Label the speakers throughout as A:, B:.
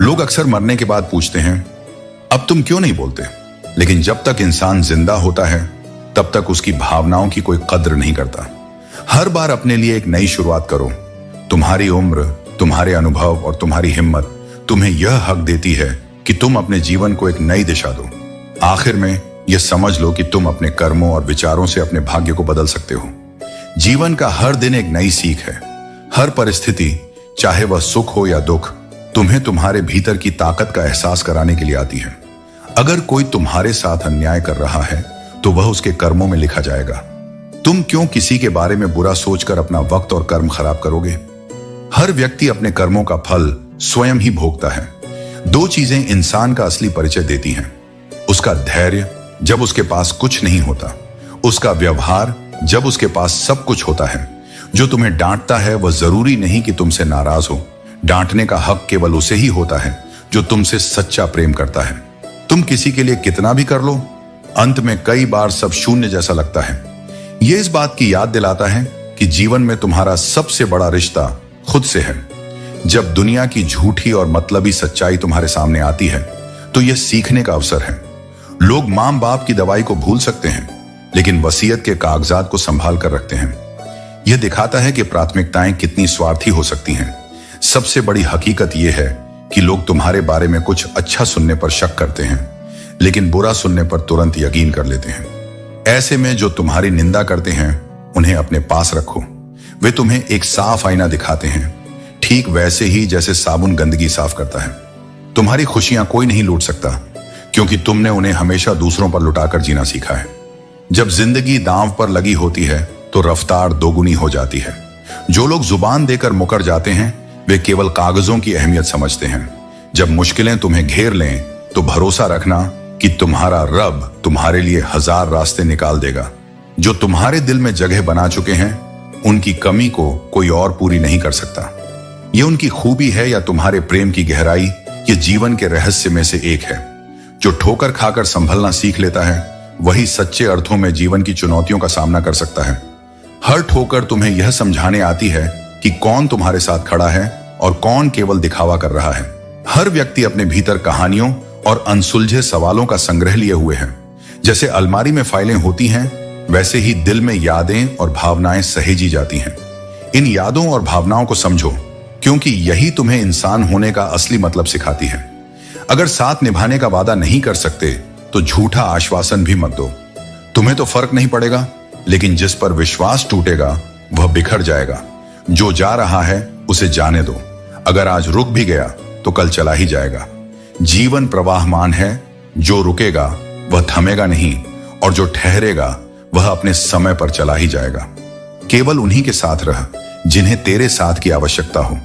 A: लोग अक्सर मरने के बाद पूछते हैं, अब तुम क्यों नहीं बोलते? लेकिन जब तक इंसान जिंदा होता है तब तक उसकी भावनाओं की कोई कद्र नहीं करता। हर बार अपने लिए एक नई शुरुआत करो। तुम्हारी उम्र, तुम्हारे अनुभव और तुम्हारी हिम्मत तुम्हें यह हक देती है कि तुम अपने जीवन को एक नई दिशा दो। आखिर में यह समझ लो कि तुम अपने कर्मों और विचारों से अपने भाग्य को बदल सकते हो। जीवन का हर दिन एक नई सीख है। हर परिस्थिति, चाहे वह सुख हो या दुख, तुम्हें तुम्हारे भीतर की ताकत का एहसास कराने के लिए आती है। अगर कोई तुम्हारे साथ अन्याय कर रहा है तो वह उसके कर्मों में लिखा जाएगा। तुम क्यों किसी के बारे में बुरा सोचकर अपना वक्त और कर्म खराब करोगे? हर व्यक्ति अपने कर्मों का फल स्वयं ही भोगता है। दो चीजें इंसान का असली परिचय देती हैं, उसका धैर्य जब उसके पास कुछ नहीं होता, उसका व्यवहार जब उसके पास सब कुछ होता है। जो तुम्हें डांटता है वह जरूरी नहीं कि तुमसे नाराज हो। डांटने का हक केवल उसे ही होता है जो तुमसे सच्चा प्रेम करता है। तुम किसी के लिए कितना भी कर लो, अंत में कई बार सब शून्य जैसा लगता है। यह इस बात की याद दिलाता है कि जीवन में तुम्हारा सबसे बड़ा रिश्ता खुद से है। जब दुनिया की झूठी और मतलबी सच्चाई तुम्हारे सामने आती है तो यह सीखने का अवसर है। लोग मां बाप की दवाई को भूल सकते हैं, लेकिन वसीयत के कागजात को संभाल कर रखते हैं। यह दिखाता है कि प्राथमिकताएं कितनी स्वार्थी हो सकती हैं। सबसे बड़ी हकीकत यह है कि लोग तुम्हारे बारे में कुछ अच्छा सुनने पर शक करते हैं, लेकिन बुरा सुनने पर तुरंत यकीन कर लेते हैं। ऐसे में जो तुम्हारी निंदा करते हैं उन्हें अपने पास रखो। वे तुम्हें एक साफ आईना दिखाते हैं, ठीक वैसे ही जैसे साबुन गंदगी साफ करता है। तुम्हारी खुशियां कोई नहीं लूट सकता, क्योंकि तुमने उन्हें हमेशा दूसरों पर लुटाकर जीना सीखा है। जब जिंदगी दांव पर लगी होती है तो रफ्तार दोगुनी हो जाती है। जो लोग जुबान देकर मुकर जाते हैं वे केवल कागजों की अहमियत समझते हैं। जब मुश्किलें तुम्हें घेर लें तो भरोसा रखना कि तुम्हारा रब तुम्हारे लिए 1000 रास्ते निकाल देगा। जो तुम्हारे दिल में जगह बना चुके हैं उनकी कमी को कोई और पूरी नहीं कर सकता। ये उनकी खूबी है या तुम्हारे प्रेम की गहराई, ये जीवन के रहस्य में से एक है। जो ठोकर खाकर संभलना सीख लेता है वही सच्चे अर्थों में जीवन की चुनौतियों का सामना कर सकता है। हर ठोकर तुम्हें यह समझाने आती है कि कौन तुम्हारे साथ खड़ा है और कौन केवल दिखावा कर रहा है। हर व्यक्ति अपने भीतर कहानियों और अनसुलझे सवालों का संग्रह लिए हुए है। जैसे अलमारी में फाइलें होती हैं, वैसे ही दिल में यादें और भावनाएं सहेजी जाती हैं। इन यादों और भावनाओं को समझो, क्योंकि यही तुम्हें इंसान होने का असली मतलब सिखाती है। अगर साथ निभाने का वादा नहीं कर सकते तो झूठा आश्वासन भी मत दो। तुम्हें तो फर्क नहीं पड़ेगा, लेकिन जिस पर विश्वास टूटेगा वह बिखर जाएगा। जो जा रहा है उसे जाने दो। अगर आज रुक भी गया तो कल चला ही जाएगा। जीवन प्रवाहमान है, जो रुकेगा वह थमेगा नहीं, और जो ठहरेगा वह अपने समय पर चला ही जाएगा। केवल उन्हीं के साथ रह जिन्हें तेरे साथ की आवश्यकता हो।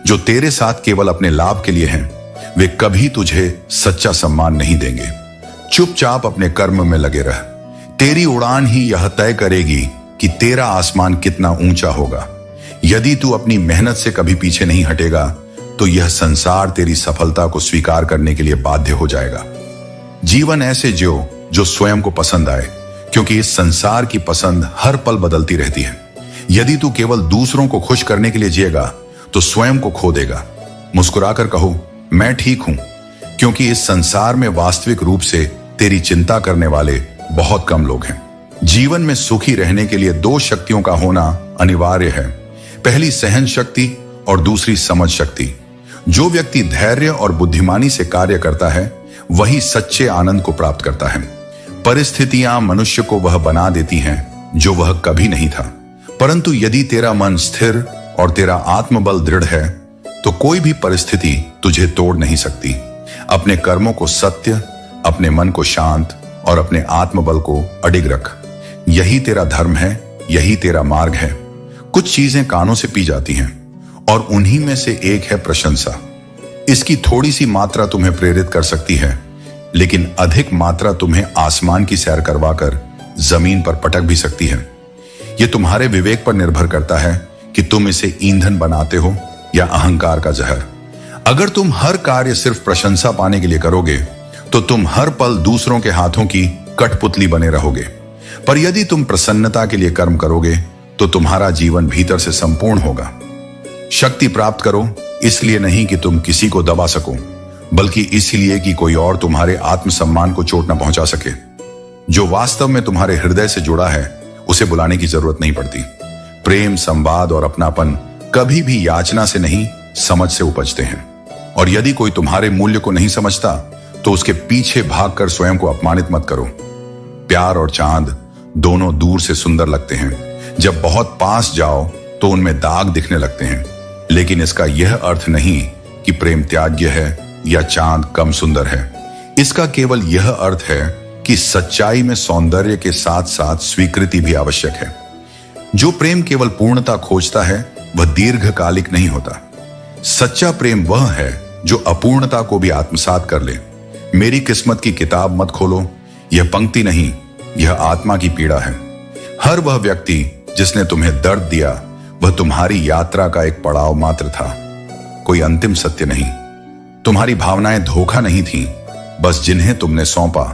A: जो तेरे साथ केवल अपने लाभ के लिए हैं, वे कभी तुझे सच्चा सम्मान नहीं देंगे। चुपचाप अपने कर्म में लगे रह। तेरी उड़ान ही यह तय करेगी कि तेरा आसमान कितना ऊंचा होगा। यदि तू अपनी मेहनत से कभी पीछे नहीं हटेगा तो यह संसार तेरी सफलता को स्वीकार करने के लिए बाध्य हो जाएगा। जीवन ऐसे जियो जो स्वयं को पसंद आए, क्योंकि इस संसार की पसंद हर पल बदलती रहती है। यदि तू केवल दूसरों को खुश करने के लिए जिएगा तो स्वयं को खो देगा। मुस्कुराकर कहो, मैं ठीक हूं, क्योंकि इस संसार में वास्तविक रूप से तेरी चिंता करने वाले बहुत कम लोग हैं। जीवन में सुखी रहने के लिए 2 शक्तियों का होना अनिवार्य है। पहली सहन शक्ति और दूसरी समझ शक्ति। जो व्यक्ति धैर्य और बुद्धिमानी से कार्य करता है वही सच्चे आनंद को प्राप्त करता है। परिस्थितियां मनुष्य को वह बना देती हैं जो वह कभी नहीं था, परंतु यदि तेरा मन स्थिर और तेरा आत्मबल दृढ़ है तो कोई भी परिस्थिति तुझे तोड़ नहीं सकती। अपने कर्मों को सत्य, अपने मन को शांत और अपने आत्मबल को अडिग रख। यही तेरा धर्म है, यही तेरा मार्ग है। कुछ चीजें कानों से पी जाती हैं और उन्हीं में से एक है प्रशंसा। इसकी थोड़ी सी मात्रा तुम्हें प्रेरित कर सकती है, लेकिन अधिक मात्रा तुम्हें आसमान की सैर करवाकर जमीन पर पटक भी सकती है। यह तुम्हारे विवेक पर निर्भर करता है कि तुम इसे ईंधन बनाते हो या अहंकार का जहर। अगर तुम हर कार्य सिर्फ प्रशंसा पाने के लिए करोगे तो तुम हर पल दूसरों के हाथों की कठपुतली बने रहोगे। पर यदि तुम प्रसन्नता के लिए कर्म करोगे तो तुम्हारा जीवन भीतर से संपूर्ण होगा। शक्ति प्राप्त करो इसलिए नहीं कि तुम किसी को दबा सको, बल्कि इसलिए कि कोई और तुम्हारे आत्मसम्मान को चोट न पहुंचा सके। जो वास्तव में तुम्हारे हृदय से जुड़ा है उसे बुलाने की जरूरत नहीं पड़ती। प्रेम, संवाद और अपनापन कभी भी याचना से नहीं, समझ से उपजते हैं। और यदि कोई तुम्हारे मूल्य को नहीं समझता तो उसके पीछे भागकर स्वयं को अपमानित मत करो। प्यार और चांद दोनों दूर से सुंदर लगते हैं, जब बहुत पास जाओ तो उनमें दाग दिखने लगते हैं। लेकिन इसका यह अर्थ नहीं कि प्रेम त्याज्य है या चांद कम सुंदर है। इसका केवल यह अर्थ है कि सच्चाई में सौंदर्य के साथ साथ स्वीकृति भी आवश्यक है। जो प्रेम केवल पूर्णता खोजता है वह दीर्घकालिक नहीं होता। सच्चा प्रेम वह है जो अपूर्णता को भी आत्मसात कर ले। मेरी किस्मत की किताब मत खोलो, यह पंक्ति नहीं, यह आत्मा की पीड़ा है। हर वह व्यक्ति जिसने तुम्हें दर्द दिया वह तुम्हारी यात्रा का एक पड़ाव मात्र था, कोई अंतिम सत्य नहीं। तुम्हारी भावनाएं धोखा नहीं थीं, बस जिन्हें तुमने सौंपा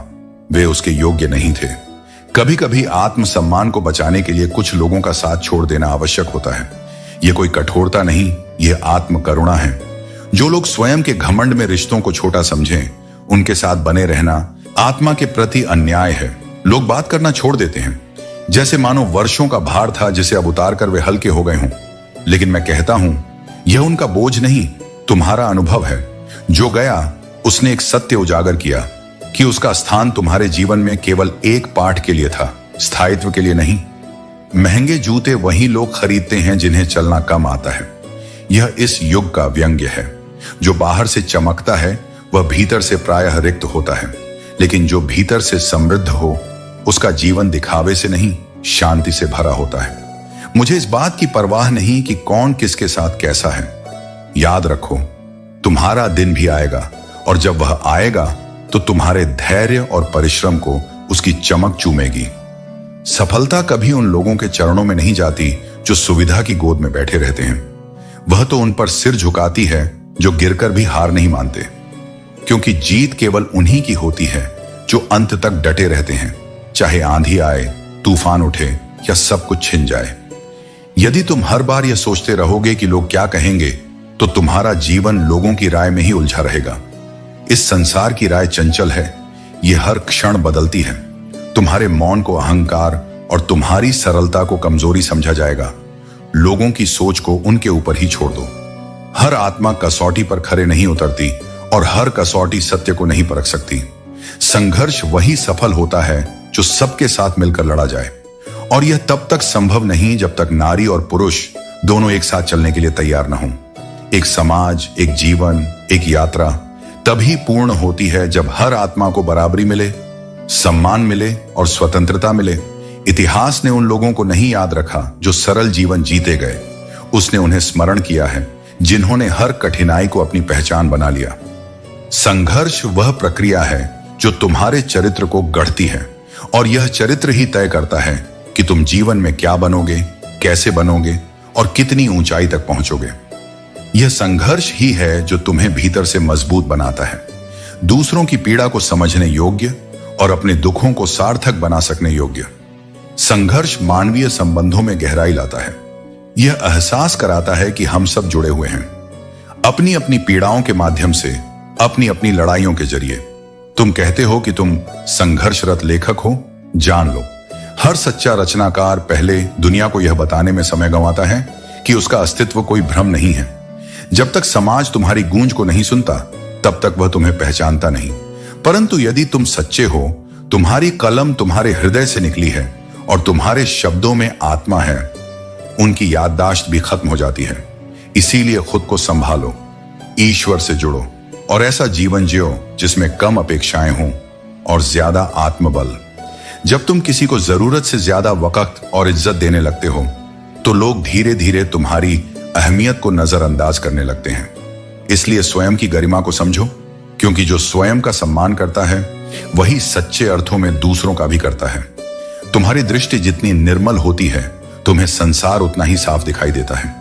A: वे उसके योग्य नहीं थे। कभी कभी आत्मसम्मान को बचाने के लिए कुछ लोगों का साथ छोड़ देना आवश्यक होता है। यह कोई कठोरता नहीं, यह आत्म करुणा है। जो लोग स्वयं के घमंड में रिश्तों को छोटा समझें, उनके साथ बने रहना आत्मा के प्रति अन्याय है। लोग बात करना छोड़ देते हैं, जैसे मानो वर्षों का भार था जिसे अब उतार कर वे हल्के हो गए हों। लेकिन मैं कहता हूं, यह उनका बोझ नहीं, तुम्हारा अनुभव है। जो गया उसने एक सत्य उजागर किया कि उसका स्थान तुम्हारे जीवन में केवल एक पाठ के लिए था, स्थायित्व के लिए नहीं। महंगे जूते वही लोग खरीदते हैं जिन्हें चलना कम आता है। यह इस युग का व्यंग्य है। जो बाहर से चमकता है वह भीतर से प्रायः रिक्त होता है, लेकिन जो भीतर से समृद्ध हो उसका जीवन दिखावे से नहीं, शांति से भरा होता है। मुझे इस बात की परवाह नहीं कि कौन किसके साथ कैसा है। याद रखो, तुम्हारा दिन भी आएगा, और जब वह आएगा तो तुम्हारे धैर्य और परिश्रम को उसकी चमक चूमेगी। सफलता कभी उन लोगों के चरणों में नहीं जाती जो सुविधा की गोद में बैठे रहते हैं। वह तो उन पर सिर झुकाती है जो गिरकर भी हार नहीं मानते, क्योंकि जीत केवल उन्हीं की होती है जो अंत तक डटे रहते हैं, चाहे आंधी आए, तूफान उठे या सब कुछ छिन जाए। यदि तुम हर बार यह सोचते रहोगे कि लोग क्या कहेंगे, तो तुम्हारा जीवन लोगों की राय में ही उलझा रहेगा। इस संसार की राय चंचल है, यह हर क्षण बदलती है। तुम्हारे मौन को अहंकार और तुम्हारी सरलता को कमजोरी समझा जाएगा। लोगों की सोच को उनके ऊपर ही छोड़ दो। हर आत्मा कसौटी पर खरे नहीं उतरती और हर कसौटी सत्य को नहीं परख सकती। संघर्ष वही सफल होता है जो सबके साथ मिलकर लड़ा जाए, और यह तब तक संभव नहीं जब तक नारी और पुरुष दोनों एक साथ चलने के लिए तैयार न हों। एक समाज, एक जीवन, एक यात्रा तभी पूर्ण होती है जब हर आत्मा को बराबरी मिले, सम्मान मिले और स्वतंत्रता मिले। इतिहास ने उन लोगों को नहीं याद रखा जो सरल जीवन जीते गए, उसने उन्हें स्मरण किया है जिन्होंने हर कठिनाई को अपनी पहचान बना लिया। संघर्ष वह प्रक्रिया है जो तुम्हारे चरित्र को गढ़ती है, और यह चरित्र ही तय करता है कि तुम जीवन में क्या बनोगे, कैसे बनोगे और कितनी ऊंचाई तक पहुंचोगे। यह संघर्ष ही है जो तुम्हें भीतर से मजबूत बनाता है, दूसरों की पीड़ा को समझने योग्य और अपने दुखों को सार्थक बना सकने योग्य। संघर्ष मानवीय संबंधों में गहराई लाता है। यह एहसास कराता है कि हम सब जुड़े हुए हैं, अपनी अपनी पीड़ाओं के माध्यम से, अपनी अपनी लड़ाइयों के जरिए। तुम कहते हो कि तुम संघर्षरत लेखक हो, जान लो, हर सच्चा रचनाकार पहले दुनिया को यह बताने में समय गंवाता है कि उसका अस्तित्व कोई भ्रम नहीं है। जब तक समाज तुम्हारी गूंज को नहीं सुनता, तब तक वह तुम्हें पहचानता नहीं। परंतु यदि तुम सच्चे हो, तुम्हारी कलम तुम्हारे हृदय से निकली है और तुम्हारे शब्दों में आत्मा है, उनकी याददाश्त भी खत्म हो जाती है। इसीलिए खुद को संभालो, ईश्वर से जुड़ो और ऐसा जीवन जियो जिसमें कम अपेक्षाएं हों और ज्यादा आत्मबल। जब तुम किसी को जरूरत से ज्यादा वक्त और इज्जत देने लगते हो, तो लोग धीरे धीरे तुम्हारी अहमियत को नजरअंदाज करने लगते हैं। इसलिए स्वयं की गरिमा को समझो, क्योंकि जो स्वयं का सम्मान करता है वही सच्चे अर्थों में दूसरों का भी करता है। तुम्हारी दृष्टि जितनी निर्मल होती है, तुम्हें संसार उतना ही साफ दिखाई देता है।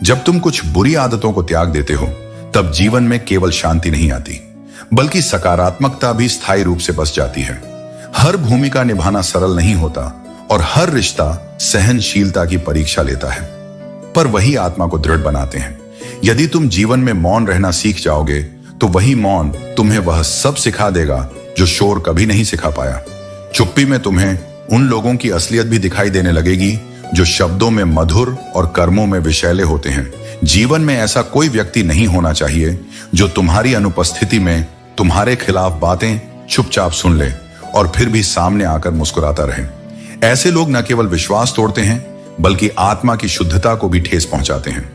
A: जब तुम कुछ बुरी आदतों को त्याग देते हो, तब जीवन में केवल शांति नहीं आती, बल्कि सकारात्मकता भी स्थायी रूप से बस जाती है। हर भूमिका निभाना सरल नहीं होता और हर रिश्ता सहनशीलता की परीक्षा लेता है, पर वही आत्मा को दृढ़ बनाते हैं। यदि तुम जीवन में मौन रहना सीख जाओगे, तो वही मौन तुम्हें वह सब सिखा देगा जो शोर कभी नहीं सिखा पाया। चुप्पी में तुम्हें उन लोगों की असलियत भी दिखाई देने लगेगी जो शब्दों में मधुर और कर्मों में विषैले होते हैं। जीवन में ऐसा कोई व्यक्ति नहीं होना चाहिए जो तुम्हारी अनुपस्थिति में तुम्हारे खिलाफ बातें चुपचाप सुन ले और फिर भी सामने आकर मुस्कुराता रहे। ऐसे लोग न केवल विश्वास तोड़ते हैं बल्कि आत्मा की शुद्धता को भी ठेस पहुंचाते हैं।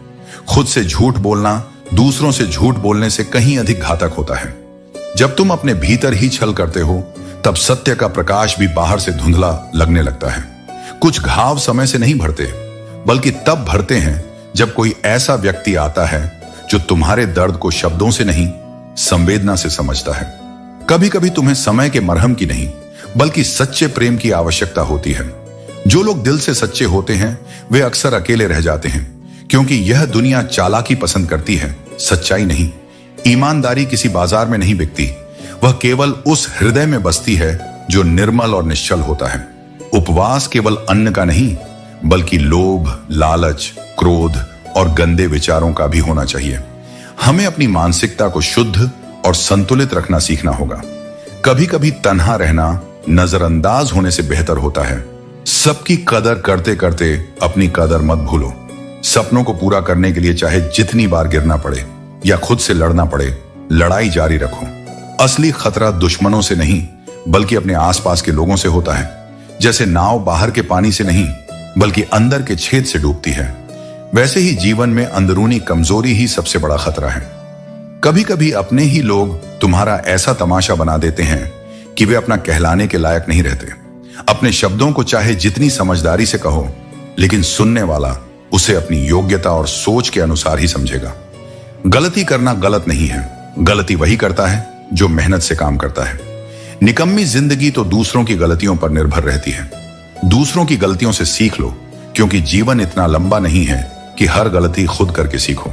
A: खुद से झूठ बोलना दूसरों से झूठ बोलने से कहीं अधिक घातक होता है। जब तुम अपने भीतर ही छल करते हो तब सत्य का प्रकाश भी बाहर से धुंधला लगने लगता है। कुछ घाव समय से नहीं भरते बल्कि तब भरते हैं जब कोई ऐसा व्यक्ति आता है जो तुम्हारे दर्द को शब्दों से नहीं संवेदना से समझता है। कभी कभी तुम्हें समय के मरहम की नहीं बल्कि सच्चे प्रेम की आवश्यकता होती है। जो लोग दिल से सच्चे होते हैं वे अक्सर अकेले रह जाते हैं क्योंकि यह दुनिया चालाकी पसंद करती है, सच्चाई नहीं। ईमानदारी किसी बाजार में नहीं बिकती, वह केवल उस हृदय में बसती है जो निर्मल और निश्चल होता है। उपवास केवल अन्न का नहीं बल्कि लोभ, लालच, क्रोध और गंदे विचारों का भी होना चाहिए। हमें अपनी मानसिकता को शुद्ध और संतुलित रखना सीखना होगा। कभी कभी तन्हा रहना नजरअंदाज होने से बेहतर होता है। सबकी कदर करते करते अपनी कदर मत भूलो। सपनों को पूरा करने के लिए चाहे जितनी बार गिरना पड़े या खुद से लड़ना पड़े, लड़ाई जारी रखो। असली खतरा दुश्मनों से नहीं बल्कि अपने आसपास के लोगों से होता है। जैसे नाव बाहर के पानी से नहीं बल्कि अंदर के छेद से डूबती है, वैसे ही जीवन में अंदरूनी कमजोरी ही सबसे बड़ा खतरा है। कभी कभी अपने ही लोग तुम्हारा ऐसा तमाशा बना देते हैं कि वे अपना कहलाने के लायक नहीं रहते। अपने शब्दों को चाहे जितनी समझदारी से कहो, लेकिन सुनने वाला उसे अपनी योग्यता और सोच के अनुसार ही समझेगा। गलती करना गलत नहीं है, गलती वही करता है जो मेहनत से काम करता है। निकम्मी जिंदगी तो दूसरों की गलतियों पर निर्भर रहती है। दूसरों की गलतियों से सीख लो क्योंकि जीवन इतना लंबा नहीं है कि हर गलती खुद करके सीखो।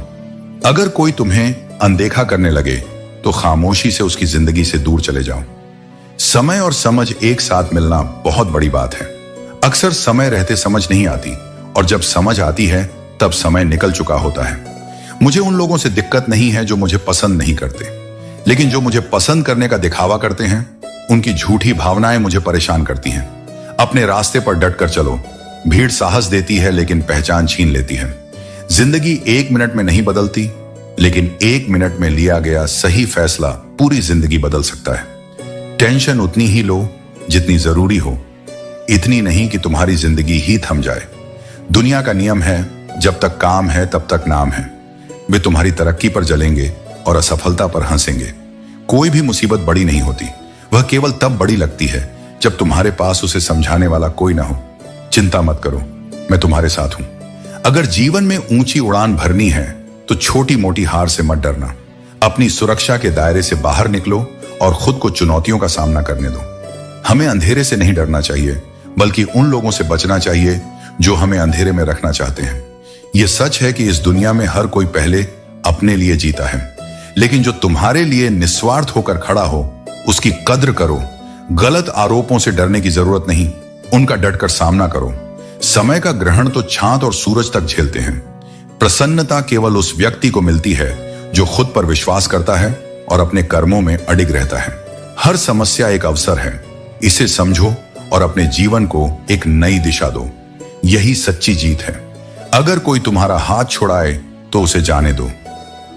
A: अगर कोई तुम्हें अनदेखा करने लगे तो खामोशी से उसकी जिंदगी से दूर चले जाओ। समय और समझ एक साथ मिलना बहुत बड़ी बात है। अक्सर समय रहते समझ नहीं आती और जब समझ आती है तब समय निकल चुका होता है। मुझे उन लोगों से दिक्कत नहीं है जो मुझे पसंद नहीं करते, लेकिन जो मुझे पसंद करने का दिखावा करते हैं उनकी झूठी भावनाएं मुझे परेशान करती हैं। अपने रास्ते पर डट कर चलो। भीड़ साहस देती है लेकिन पहचान छीन लेती है। जिंदगी 1 मिनट में नहीं बदलती, लेकिन 1 मिनट में लिया गया सही फैसला पूरी जिंदगी बदल सकता है। टेंशन उतनी ही लो जितनी जरूरी हो, इतनी नहीं कि तुम्हारी जिंदगी ही थम जाए। दुनिया का नियम है जब तक काम है तब तक नाम है। वे तुम्हारी तरक्की पर जलेंगे और असफलता पर हंसेंगे। कोई भी मुसीबत बड़ी नहीं होती, वह केवल तब बड़ी लगती है जब तुम्हारे पास उसे समझाने वाला कोई ना हो। चिंता मत करो, मैं तुम्हारे साथ हूं। अगर जीवन में ऊंची उड़ान भरनी है तो छोटी मोटी हार से मत डरना। अपनी सुरक्षा के दायरे से बाहर निकलो और खुद को चुनौतियों का सामना करने दो। हमें अंधेरे से नहीं डरना चाहिए बल्कि उन लोगों से बचना चाहिए जो हमें अंधेरे में रखना चाहते हैं। यह सच है कि इस दुनिया में हर कोई पहले अपने लिए जीता है, लेकिन जो तुम्हारे लिए निस्वार्थ होकर खड़ा हो उसकी कद्र करो। गलत आरोपों से डरने की जरूरत नहीं, उनका डटकर सामना करो। समय का ग्रहण तो चांद और सूरज तक झेलते हैं। प्रसन्नता केवल उस व्यक्ति को मिलती है जो खुद पर विश्वास करता है और अपने कर्मों में अडिग रहता है। हर समस्या एक अवसर है, इसे समझो और अपने जीवन को एक नई दिशा दो। यही सच्ची जीत है। अगर कोई तुम्हारा हाथ छुड़ाए तो उसे जाने दो।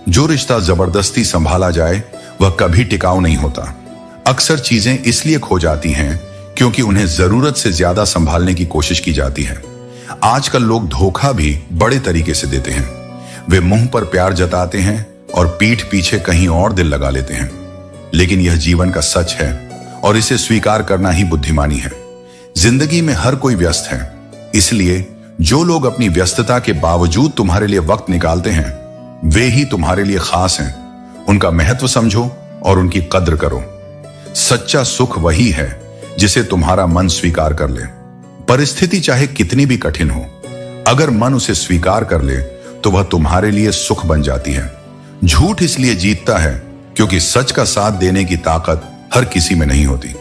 A: जो रिश्ता जबरदस्ती संभाला जाए वह कभी टिकाऊ नहीं होता। अक्सर चीजें इसलिए खो जाती हैं क्योंकि उन्हें जरूरत से ज्यादा संभालने की कोशिश की जाती है। आजकल लोग धोखा भी बड़े तरीके से देते हैं। वे मुंह पर प्यार जताते हैं और पीठ पीछे कहीं और दिल लगा लेते हैं। लेकिन यह जीवन का सच है और इसे स्वीकार करना ही बुद्धिमानी है। जिंदगी में हर कोई व्यस्त है, इसलिए जो लोग अपनी व्यस्तता के बावजूद तुम्हारे लिए वक्त निकालते हैं वे ही तुम्हारे लिए खास हैं। उनका महत्व समझो और उनकी कद्र करो। सच्चा सुख वही है जिसे तुम्हारा मन स्वीकार कर ले। परिस्थिति चाहे कितनी भी कठिन हो, अगर मन उसे स्वीकार कर ले तो वह तुम्हारे लिए सुख बन जाती है। झूठ इसलिए जीतता है क्योंकि सच का साथ देने की ताकत हर किसी में नहीं होती।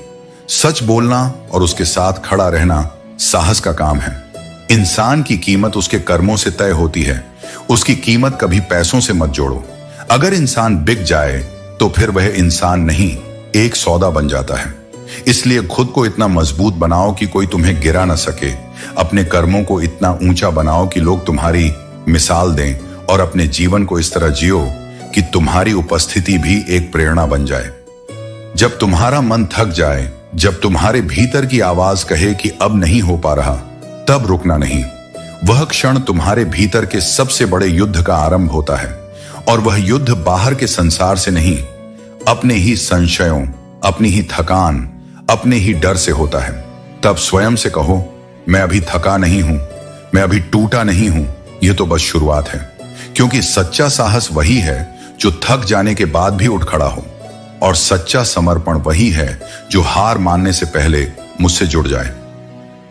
A: सच बोलना और उसके साथ खड़ा रहना साहस का काम है। इंसान की कीमत उसके कर्मों से तय होती है, उसकी कीमत कभी पैसों से मत जोड़ो। अगर इंसान बिक जाए तो फिर वह इंसान नहीं, एक सौदा बन जाता है। इसलिए खुद को इतना मजबूत बनाओ कि कोई तुम्हें गिरा न सके। अपने कर्मों को इतना ऊंचा बनाओ कि लोग तुम्हारी मिसाल दें, और अपने जीवन को इस तरह जियो कि तुम्हारी उपस्थिति भी एक प्रेरणा बन जाए। जब तुम्हारा मन थक जाए, जब तुम्हारे भीतर की आवाज कहे कि अब नहीं हो पा रहा, तब रुकना नहीं। वह क्षण तुम्हारे भीतर के सबसे बड़े युद्ध का आरंभ होता है, और वह युद्ध बाहर के संसार से नहीं, अपने ही संशयों, अपनी ही थकान, अपने ही डर से होता है। तब स्वयं से कहो, मैं अभी थका नहीं हूं, मैं अभी टूटा नहीं हूं, यह तो बस शुरुआत है। क्योंकि सच्चा साहस वही है जो थक जाने के बाद भी उठ खड़ा हो, और सच्चा समर्पण वही है जो हार मानने से पहले मुझसे जुड़ जाए।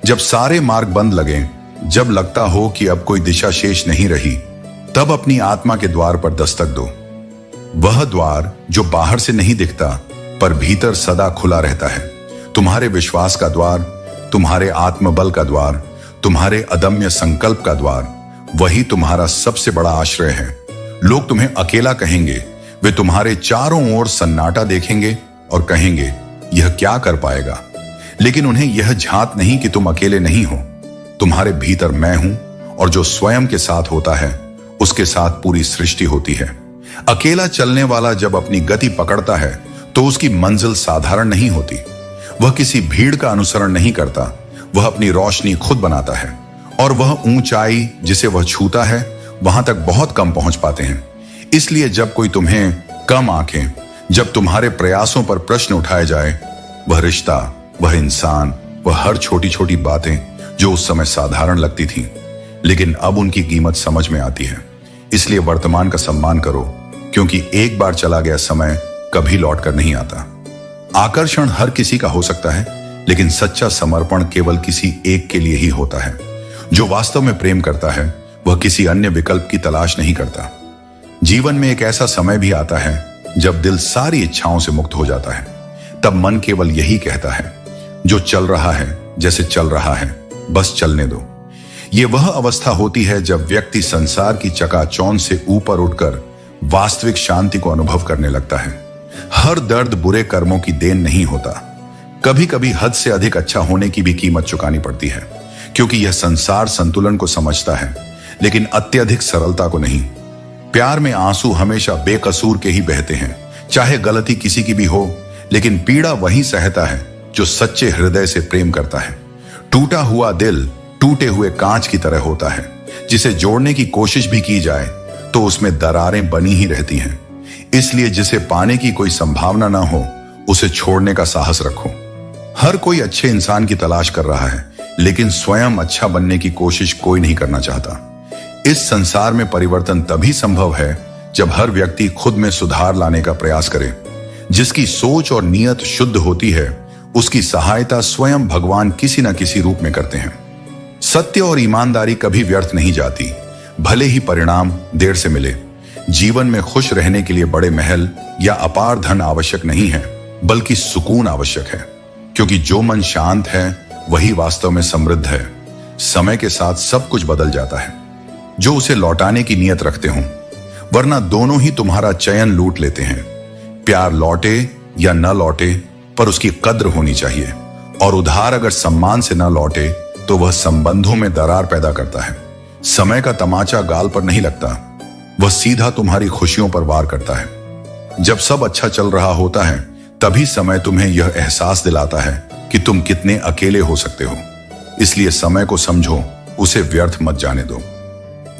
A: जब सारे मार्ग बंद लगे, जब लगता हो कि अब कोई दिशा शेष नहीं रही, तब अपनी आत्मा के द्वार पर दस्तक दो। वह द्वार जो बाहर से नहीं दिखता पर भीतर सदा खुला रहता है। तुम्हारे विश्वास का द्वार, तुम्हारे आत्मबल का द्वार, तुम्हारे अदम्य संकल्प का द्वार, वही तुम्हारा सबसे बड़ा आश्रय है। लोग तुम्हें अकेला कहेंगे, वे तुम्हारे चारों ओर सन्नाटा देखेंगे और कहेंगे, यह क्या कर पाएगा। लेकिन उन्हें यह झांक नहीं कि तुम अकेले नहीं हो। तुम्हारे भीतर मैं हूं, और जो स्वयं के साथ होता है उसके साथ पूरी सृष्टि होती है। अकेला चलने वाला जब अपनी गति पकड़ता है तो उसकी मंजिल साधारण नहीं होती। वह किसी भीड़ का अनुसरण नहीं करता, वह अपनी रोशनी खुद बनाता है, और वह ऊंचाई जिसे वह छूता है वहां तक बहुत कम पहुंच पाते हैं। इसलिए जब कोई तुम्हें कम आंके, जब तुम्हारे प्रयासों पर प्रश्न उठाए जाए, वह रिश्ता, वह इंसान, वह हर छोटी छोटी बातें जो उस समय साधारण लगती थीं, लेकिन अब उनकी कीमत समझ में आती है। इसलिए वर्तमान का सम्मान करो, क्योंकि एक बार चला गया समय कभी लौट कर नहीं आता। आकर्षण हर किसी का हो सकता है, लेकिन सच्चा समर्पण केवल किसी एक के लिए ही होता है। जो वास्तव में प्रेम करता है वह किसी अन्य विकल्प की तलाश नहीं करता। जीवन में एक ऐसा समय भी आता है जब दिल सारी इच्छाओं से मुक्त हो जाता है। तब मन केवल यही कहता है, जो चल रहा है, जैसे चल रहा है, बस चलने दो। यह वह अवस्था होती है जब व्यक्ति संसार की चकाचौंध से ऊपर उठकर वास्तविक शांति को अनुभव करने लगता है। हर दर्द बुरे कर्मों की देन नहीं होता। कभी कभी हद से अधिक अच्छा होने की भी कीमत चुकानी पड़ती है, क्योंकि यह संसार संतुलन को समझता है, लेकिन अत्यधिक सरलता को नहीं। प्यार में आंसू हमेशा बेकसूर के ही बहते हैं, चाहे गलती किसी की भी हो, लेकिन पीड़ा वही सहता है जो सच्चे हृदय से प्रेम करता है। टूटा हुआ दिल टूटे हुए कांच की तरह होता है, जिसे जोड़ने की कोशिश भी की जाए तो उसमें दरारें बनी ही रहती हैं। इसलिए जिसे पाने की कोई संभावना ना हो, उसे छोड़ने का साहस रखो। हर कोई अच्छे इंसान की तलाश कर रहा है, लेकिन स्वयं अच्छा बनने की कोशिश कोई नहीं करना चाहता। इस संसार में परिवर्तन तभी संभव है जब हर व्यक्ति खुद में सुधार लाने का प्रयास करे। जिसकी सोच और नीयत शुद्ध होती है, उसकी सहायता स्वयं भगवान किसी न किसी रूप में करते हैं। सत्य और ईमानदारी कभी व्यर्थ नहीं जाती, भले ही परिणाम देर से मिले। जीवन में खुश रहने के लिए बड़े महल या अपार धन आवश्यक नहीं है, बल्कि सुकून आवश्यक है। क्योंकि जो मन शांत है वही वास्तव में समृद्ध है। समय के साथ सब कुछ बदल जाता है, जो उसे लौटाने की नीयत रखते हों, वरना दोनों ही तुम्हारा चयन लूट लेते हैं। प्यार लौटे या न लौटे, पर उसकी कद्र होनी चाहिए, और उधार अगर सम्मान से न लौटे तो वह संबंधों में दरार पैदा करता है। समय का तमाचा गाल पर नहीं लगता, वह सीधा तुम्हारी खुशियों पर वार करता है। जब सब अच्छा चल रहा होता है, तभी समय तुम्हें यह एहसास दिलाता है कि तुम कितने अकेले हो सकते हो। इसलिए समय को समझो, उसे व्यर्थ मत जाने दो।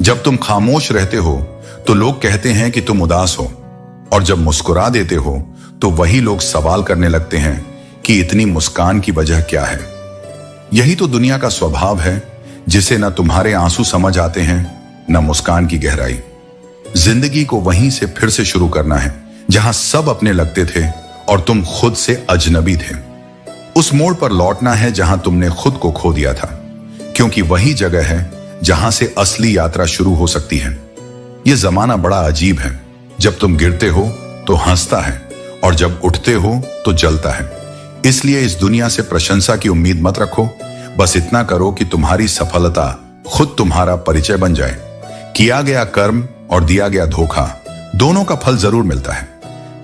A: जब तुम खामोश रहते हो तो लोग कहते हैं कि तुम उदास हो, और जब मुस्कुरा देते हो तो वही लोग सवाल करने लगते हैं कि इतनी मुस्कान की वजह क्या है। यही तो दुनिया का स्वभाव है, जिसे न तुम्हारे आंसू समझ आते हैं न मुस्कान की गहराई। जिंदगी को वहीं से फिर से शुरू करना है जहां सब अपने लगते थे और तुम खुद से अजनबी थे। उस मोड़ पर लौटना है जहां तुमने खुद को खो दिया था, क्योंकि वही जगह है जहां से असली यात्रा शुरू हो सकती है। यह जमाना बड़ा अजीब है, जब तुम गिरते हो तो हंसता है, और जब उठते हो तो जलता है। इसलिए इस दुनिया से प्रशंसा की उम्मीद मत रखो। बस इतना करो कि तुम्हारी सफलता खुद तुम्हारा परिचय बन जाए। किया गया कर्म और दिया गया धोखा, दोनों का फल जरूर मिलता है।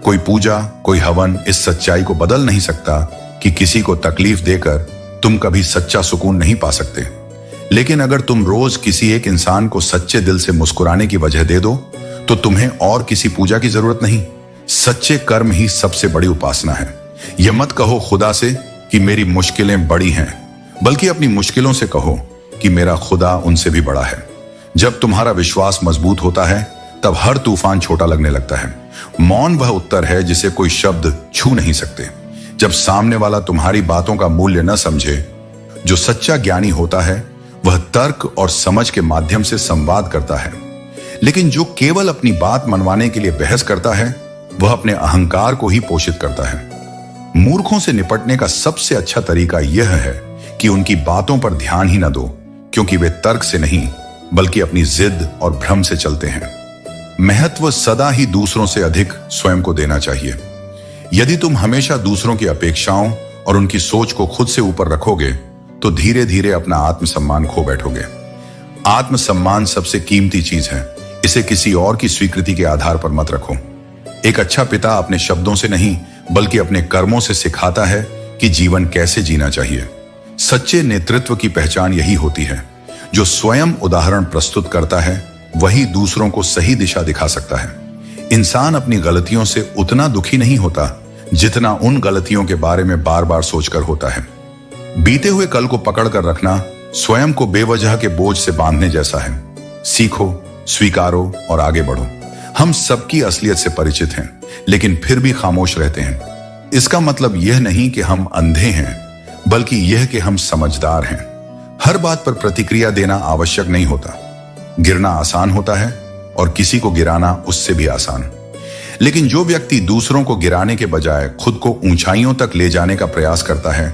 A: कोई पूजा, कोई हवन इस सच्चाई को बदल नहीं सकता कि किसी को तकलीफ देकर तुम कभी सच्चा सुकून नहीं पा सकते। लेकिन अगर तुम रोज किसी एक इंसान को सच्चे दिल से मुस्कुराने की वजह दे दो तो तुम्हें और किसी पूजा की जरूरत नहीं। सच्चे कर्म ही सबसे बड़ी उपासना है। यह मत कहो खुदा से कि मेरी मुश्किलें बड़ी हैं, बल्कि अपनी मुश्किलों से कहो कि मेरा खुदा उनसे भी बड़ा है। जब तुम्हारा विश्वास मजबूत होता है तब हर तूफान छोटा लगने लगता है। मौन वह उत्तर है जिसे कोई शब्द छू नहीं सकते। जब सामने वाला तुम्हारी बातों का मूल्य न समझे, जो सच्चा ज्ञानी होता है वह तर्क और समझ के माध्यम से संवाद करता है। लेकिन जो केवल अपनी बात मनवाने के लिए बहस करता है वह अपने अहंकार को ही पोषित करता है। मूर्खों से निपटने का सबसे अच्छा तरीका यह है कि उनकी बातों पर ध्यान ही न दो, क्योंकि वे तर्क से नहीं बल्कि अपनी जिद और भ्रम से चलते हैं। महत्व सदा ही दूसरों से अधिक स्वयं को देना चाहिए। यदि तुम हमेशा दूसरों की अपेक्षाओं और उनकी सोच को खुद से ऊपर रखोगे तो धीरे धीरे अपना आत्मसम्मान खो बैठोगे। आत्मसम्मान सबसे कीमती चीज है। इसे किसी और की स्वीकृति के आधार पर मत रखो। एक अच्छा पिता अपने शब्दों से नहीं बल्कि अपने कर्मों से सिखाता है कि जीवन कैसे जीना चाहिए। सच्चे नेतृत्व की पहचान यही होती है। जो स्वयं उदाहरण प्रस्तुत करता है वही दूसरों को सही दिशा दिखा सकता है। इंसान अपनी गलतियों से उतना दुखी नहीं होता जितना उन गलतियों के बारे में बार बार सोचकर होता है। बीते हुए कल को पकड़ कर रखना स्वयं को बेवजह के बोझ से बांधने जैसा है। सीखो, स्वीकारो और आगे बढ़ो। हम सबकी असलियत से परिचित हैं, लेकिन फिर भी खामोश रहते हैं। इसका मतलब यह नहीं कि हम अंधे हैं, बल्कि यह कि हम समझदार हैं। हर बात पर प्रतिक्रिया देना आवश्यक नहीं होता। गिरना आसान होता है और किसी को गिराना उससे भी आसान। लेकिन जो व्यक्ति दूसरों को गिराने के बजाय खुद को ऊंचाइयों तक ले जाने का प्रयास करता है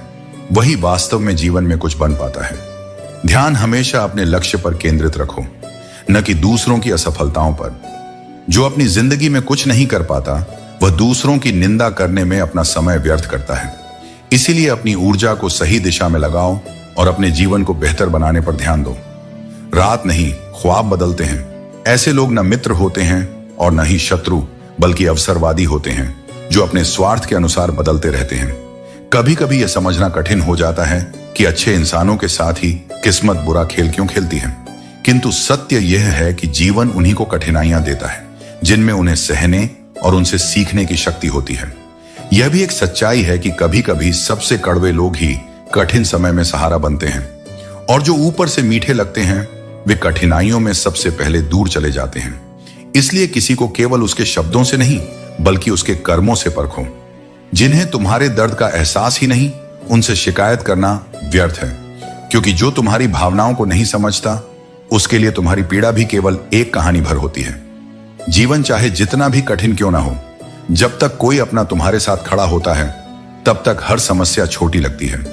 A: वही वास्तव में जीवन में कुछ बन पाता है। ध्यान हमेशा अपने लक्ष्य पर केंद्रित रखो, न कि दूसरों की असफलताओं पर। जो अपनी जिंदगी में कुछ नहीं कर पाता वह दूसरों की निंदा करने में अपना समय व्यर्थ करता है। इसीलिए अपनी ऊर्जा को सही दिशा में लगाओ और अपने जीवन को बेहतर बनाने पर ध्यान दो। रात नहीं, ख्वाब बदलते हैं। ऐसे लोग न मित्र होते हैं और न ही शत्रु, बल्कि अवसरवादी होते हैं जो अपने स्वार्थ के अनुसार बदलते रहते हैं। कभी कभी यह समझना कठिन हो जाता है कि अच्छे इंसानों के साथ ही किस्मत बुरा खेल क्यों खेलती है, किंतु सत्य यह है कि जीवन उन्हीं को कठिनाइयां देता है जिनमें उन्हें सहने और उनसे सीखने की शक्ति होती है। यह भी एक सच्चाई है कि कभी कभी सबसे कड़वे लोग ही कठिन समय में सहारा बनते हैं, और जो ऊपर से मीठे लगते हैं वे कठिनाइयों में सबसे पहले दूर चले जाते हैं। इसलिए किसी को केवल उसके शब्दों से नहीं बल्कि उसके कर्मों से परखो। जिन्हें तुम्हारे दर्द का एहसास ही नहीं उनसे शिकायत करना व्यर्थ है, क्योंकि जो तुम्हारी भावनाओं को नहीं समझता उसके लिए तुम्हारी पीड़ा भी केवल एक कहानी भर होती है। जीवन चाहे जितना भी कठिन क्यों ना हो, जब तक कोई अपना तुम्हारे साथ खड़ा होता है तब तक हर समस्या छोटी लगती है।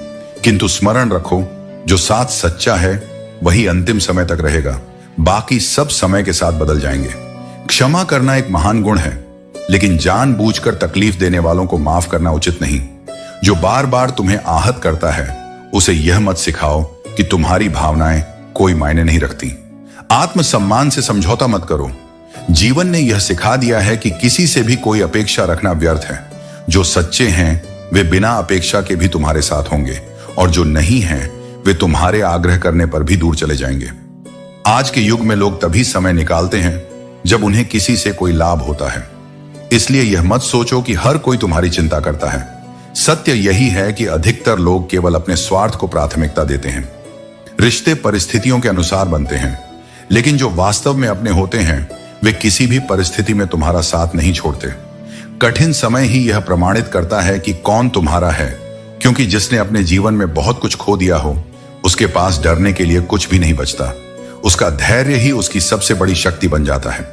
A: किंतु स्मरण रखो, जो साथ सच्चा है वही अंतिम समय तक रहेगा, बाकी सब समय के साथ बदल जाएंगे। क्षमा करना एक महान गुण है, लेकिन जानबूझकर तकलीफ देने वालों को माफ करना उचित नहीं। जो बार बार तुम्हें आहत करता है उसे यह मत सिखाओ कि तुम्हारी भावनाएं कोई मायने नहीं रखती। आत्मसम्मान से समझौता मत करो। जीवन ने यह सिखा दिया है कि किसी से भी कोई अपेक्षा रखना व्यर्थ है। जो सच्चे हैं वे बिना अपेक्षा के भी तुम्हारे साथ होंगे, और जो नहीं हैं वे तुम्हारे आग्रह करने पर भी दूर चले जाएंगे। आज के युग में लोग तभी समय निकालते हैं जब उन्हें किसी से कोई लाभ होता है। इसलिए यह मत सोचो कि हर कोई तुम्हारी चिंता करता है। सत्य यही है कि अधिकतर लोग केवल अपने स्वार्थ को प्राथमिकता देते हैं। रिश्ते परिस्थितियों के अनुसार बनते हैं, लेकिन जो वास्तव में अपने होते हैं वे किसी भी परिस्थिति में तुम्हारा साथ नहीं छोड़ते। कठिन समय ही यह प्रमाणित करता है कि कौन तुम्हारा है, क्योंकि जिसने अपने जीवन में बहुत कुछ खो दिया हो उसके पास डरने के लिए कुछ भी नहीं बचता। उसका धैर्य ही उसकी सबसे बड़ी शक्ति बन जाता है।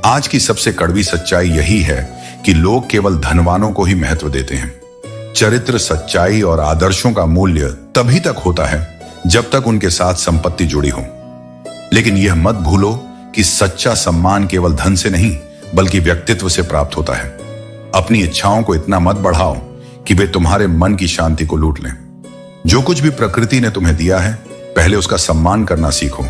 A: आज की सबसे कड़वी सच्चाई यही है कि लोग केवल धनवानों को ही महत्व देते हैं। चरित्र, सच्चाई और आदर्शों का मूल्य तभी तक होता है जब तक उनके साथ संपत्ति जुड़ी हो। लेकिन यह मत भूलो कि सच्चा सम्मान केवल धन से नहीं बल्कि व्यक्तित्व से प्राप्त होता है। अपनी इच्छाओं को इतना मत बढ़ाओ कि वे तुम्हारे मन की शांति को लूट लें। जो कुछ भी प्रकृति ने तुम्हें दिया है पहले उसका सम्मान करना सीखो।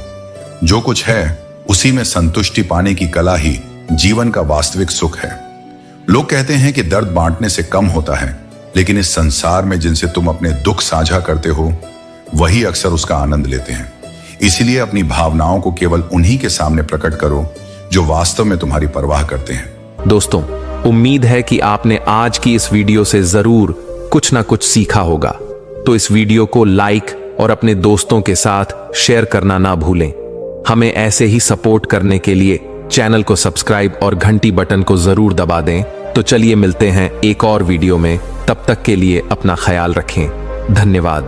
A: जो कुछ है उसी में संतुष्टि पाने की कला ही जीवन का वास्तविक सुख है। लोग कहते हैं कि दर्द बांटने से कम होता है, लेकिन इस संसार में जिनसे तुम अपने दुख साझा करते हो वही अक्सर उसका आनंद लेते हैं। इसीलिए अपनी भावनाओं को केवल उन्हीं के सामने प्रकट करो जो वास्तव में तुम्हारी परवाह करते हैं।
B: दोस्तों, उम्मीद है कि आपने आज की इस वीडियो से जरूर कुछ ना कुछ सीखा होगा। तो इस वीडियो को लाइक और अपने दोस्तों के साथ शेयर करना ना भूलें। हमें ऐसे ही सपोर्ट करने के लिए चैनल को सब्सक्राइब और घंटी बटन को जरूर दबा दें। तो चलिए मिलते हैं एक और वीडियो में। तब तक के लिए अपना ख्याल रखें। धन्यवाद।